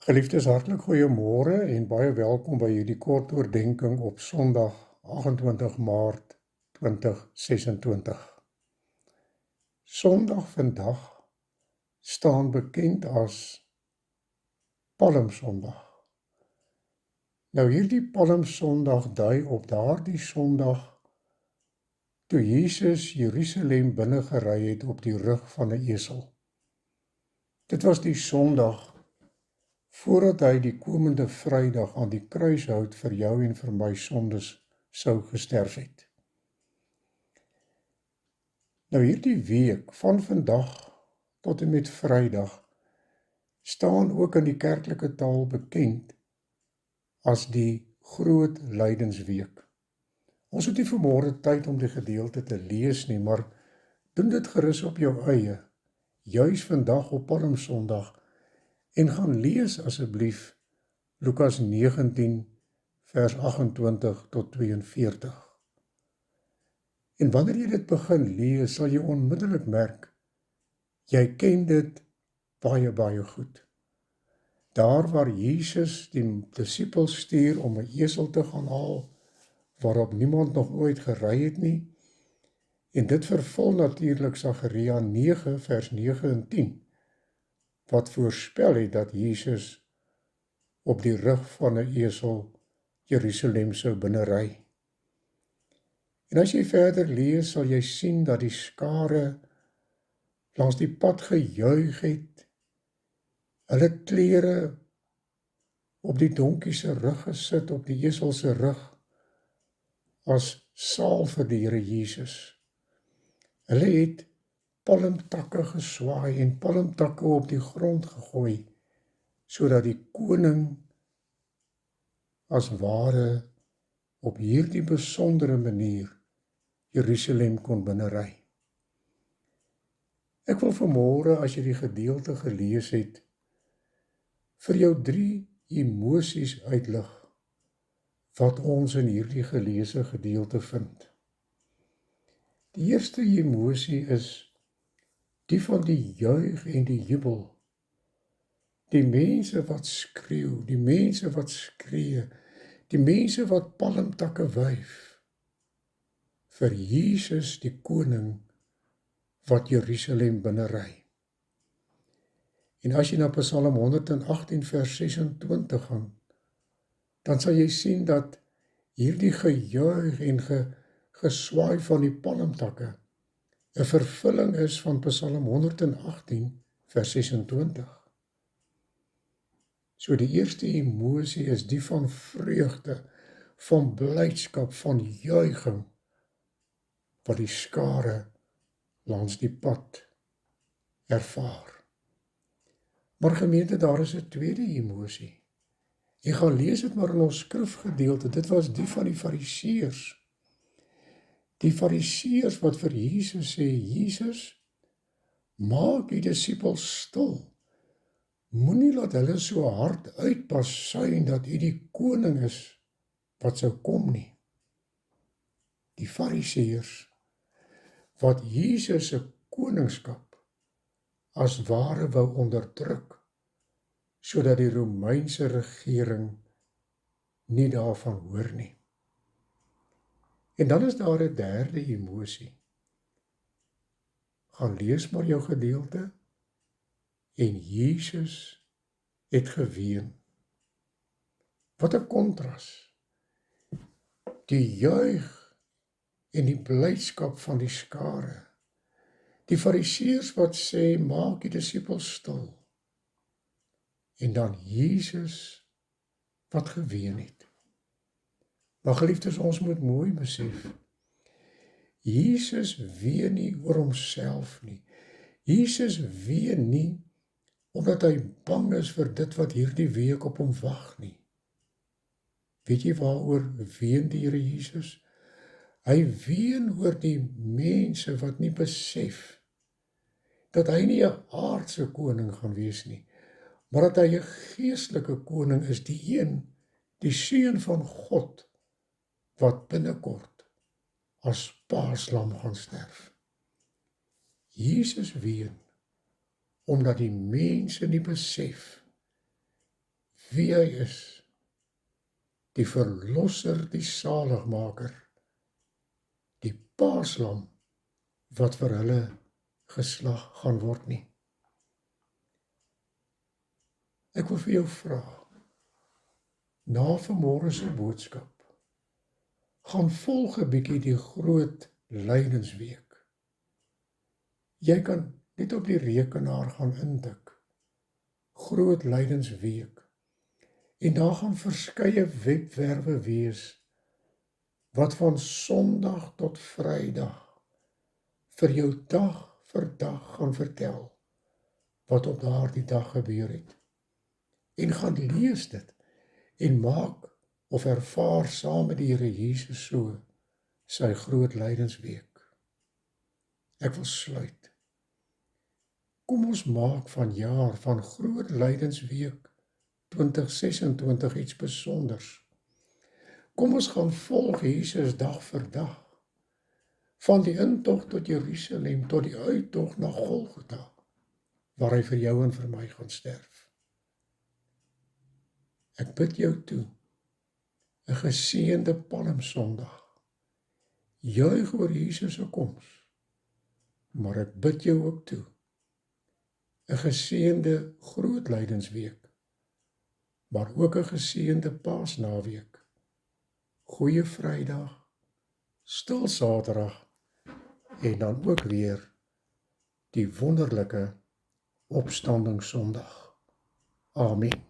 Geliefdes, hartlik goeiemôre en baie welkom by hierdie kort oordeenking op Sondag 28 Maart 2026. Sondag vandag staan bekend as Palmsondag. Nou hierdie Palmsondag dui op daardie Sondag toe Jesus Jerusalem binne gery het op die rug van 'n esel. Dit was die Sondag voordat hy die komende Vrydag aan die kruishout vir jou en vir my sondes sou gesterf het. Nou hierdie week van vandag tot en met Vrydag staan ook in die kerklike taal bekend as die Groot Lydensweek. Ons het nie vanmôre tyd om die gedeelte te lees nie, maar doen dit gerus op jou eie, juis vandag op Palmsondag, en gaan lees asseblief Lukas 19 vers 28 tot 42. En wanneer jy dit begin lees, sal jy onmiddellik merk, jy ken dit baie goed. Daar waar Jesus die disippels stuur om 'n esel te gaan haal, waarop niemand nog ooit gery het nie, en dit vervul natuurlik Sagaria 9 vers 9 en 10, wat voorspel het dat Jesus op die rug van 'n esel Jerusalem sou binnery. En as jy verder lees, sal jy sien dat die skare langs die pad gejuig het, hulle klere op die donkie se rug gesit, op die esel se rug, as salf vir die Here Jesus. Hulle het palmtakke geswaai en palmtakke op die grond gegooi, sodat die koning as ware op hierdie besondere manier Jerusalem kon binnery. Ek wil vanmôre, as jy die gedeelte gelees het, vir jou 3 emosies uitlig wat ons in hierdie geleesde gedeelte vind. Die eerste emosie is die van die juig en die jubel. Die mense wat skreeu, die mense wat skree, die mense wat palmtakke wyf vir Jesus die koning wat Jerusalem binnery. En as jy na Psalm 118 vers 26 gaan, dan sal jy sien dat hierdie gejuig en geswaai van die palmtakke 'n vervulling is van Psalm 118 vers 26. So die eerste emosie is die van vreugde, van blydskap, van juiging, wat die skare langs die pad ervaar. Maar gemeente, daar is 'n tweede emosie. Jy gaan lees dit maar in ons skrifgedeelte, dit was die van die Fariseërs. Die Fariseërs wat vir Jesus sê, Jesus, maak die disippels stil. Moenie laat hulle so hard uitbasuin dat hy die koning is wat sou kom nie. Die Fariseërs wat Jesus se koningskap as ware wou onderdruk, sodat die Romeinse regering nie daarvan hoor nie. En dan is daar 'n derde emosie. Gaan lees maar jou gedeelte, en Jesus het geween. Wat 'n kontras. Die juig en die blydskap van die skare. Die Fariseërs wat sê, maak die disippels stil. En dan Jesus wat geween het. Maar geliefdes, ons moet mooi besef, Jesus ween nie oor homself nie. Jesus ween nie omdat hy bang is vir dit wat hierdie week op hom wag nie. Weet jy waaroor ween die Here Jesus? Hy ween oor die mense wat nie besef dat hy nie 'n aardse koning gaan wees nie, maar dat hy 'n geestelike koning is, die seun van God, wat binnekort as paaslam gaan sterf. Jesus ween omdat die mense nie besef wie hy is, die verlosser, die saligmaker, die paaslam wat vir hulle geslag gaan word nie. Ek wil vir jou vra, na vanmôre se boodskap, gaan volg 'n bietjie die groot lydensweek. Jy kan net op die rekenaar gaan intik, groot lydensweek, en daar gaan verskeie webwerwe wees, wat van Sondag tot Vrydag vir jou dag vir dag gaan vertel, wat op daardie dag gebeur het. En gaan lees dit, en maak of ervaar saam met die Here Jesus so, sy groot lydensweek. Ek wil sluit. Kom ons maak vanjaar van groot lydensweek 2026 iets besonders. Kom ons gaan volg Jesus dag vir dag, van die intog tot Jerusalem, tot die uittog na Golgotha, waar hy vir jou en vir my gaan sterf. Ek bid jou toe, 'n geseënde Palmsondag. Juig oor Jesus se koms, maar ek bid jou ook toe, 'n geseënde groot lydensweek, maar ook 'n geseënde Paasnaweek, goeie Vrydag, stil Saterdag, en dan ook weer die wonderlike Opstandingssondag. Amen.